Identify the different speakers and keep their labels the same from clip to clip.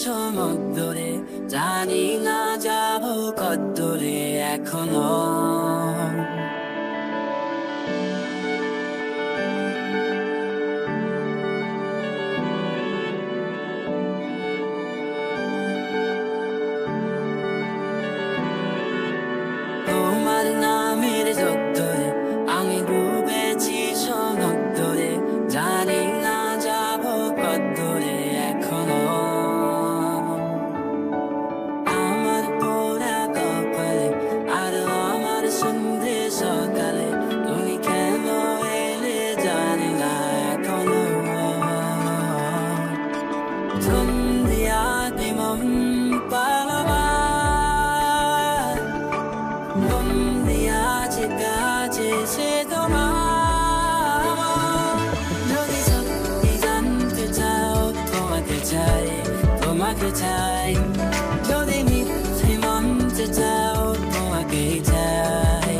Speaker 1: চমক দূরে, জানি না যাব কত দূরে এখনো। তোমার নামের যত্তরে আমি ডুবেছি চমক দূরে, জানি না যাব কত দূরে এখনো। আমার পোড়া কপালে আর আমার সন্ধে সকালে তুমি কেন এলে জানি না এখনো। সন্ধ্যা মন পালাবার বন্দি আছে কাছে সে তোমার। যদি সত্যি জানতে চাও তোমাকে চাই, তোমাকে চাই। যদি মিথ্যে মানতে চাও তোমাকেই চাই।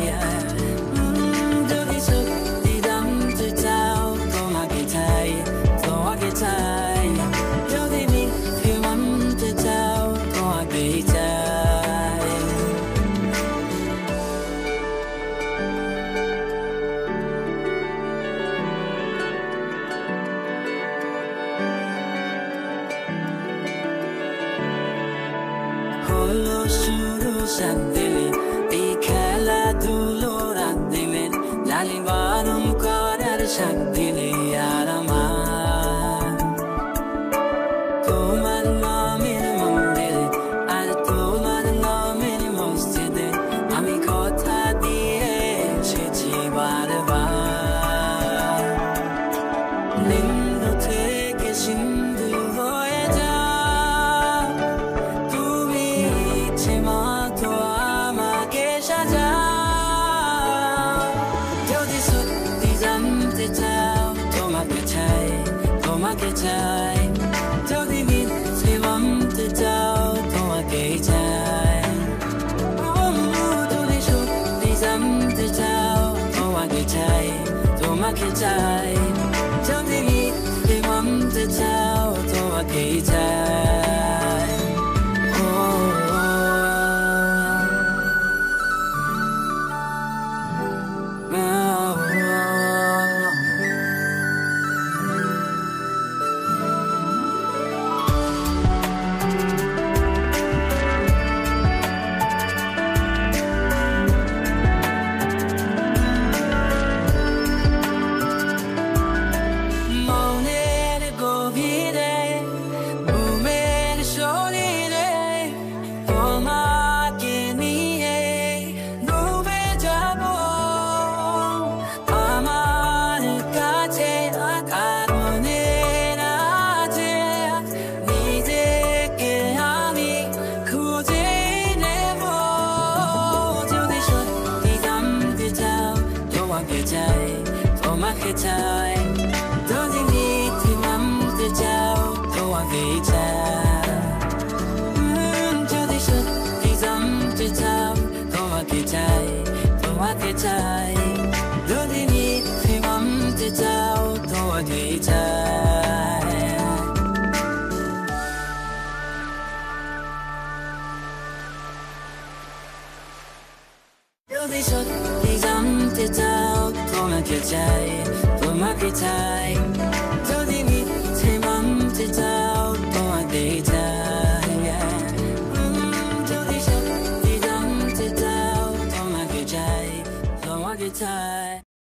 Speaker 1: যদি সত্যি জানতে চাও তোমাকে চাই, তোমাকে চাই। যদি মিথ্যে মানতে চাও তোমাকেই চাই। হলো শুরু সাত দিনে এই খেলাধুলো রাত দিনে, জানি বারণ করার সাত দিনে আর আমার। তোমার নামের মন্দিরে আর তোমার নামের মসজিদে আমি কথা দিয়ে এসেছি বারবার। নিন্দু থেকে সিন্ধু হয়ে যা তুমি, ইচ্ছে মতো আমাকে সাজা। যদি সত্যি জানতে চাও তোমাকে চাই, তোমাকে চাই। যদি মিথ্যে মানতে চাও তোমাকেই চাই। যদি সত্যি জানতে চাও তোমাকে চাই, তোমাকে চাই। যদি মিথ্যে মানতে চাও তোমাকেই চাই। মনের গভীরে ঘুমের শরীরে তোমাকে নিয়ে ডুবে যাব। আমার কাছে কারণে আছে নিজেকে আমি খুঁজে নেব। যদি সত্যি জানতে চাও তোমাকে চাই, তোমাকে চাই। যদি মিথ্যে মানতে চাও তোমাকেই চাই। যদি সত্যি জানতে চাও তোমাকে চাই, তোমাকে চাই। যদি মিথ্যে মানতে চাও তোমাকেই চাই। যদি সত্যি জানতে চাও তোমাকে চাই, তোমাকে চাই। যদি মিথ্যে মানতে চাও তোমাকেই চাই।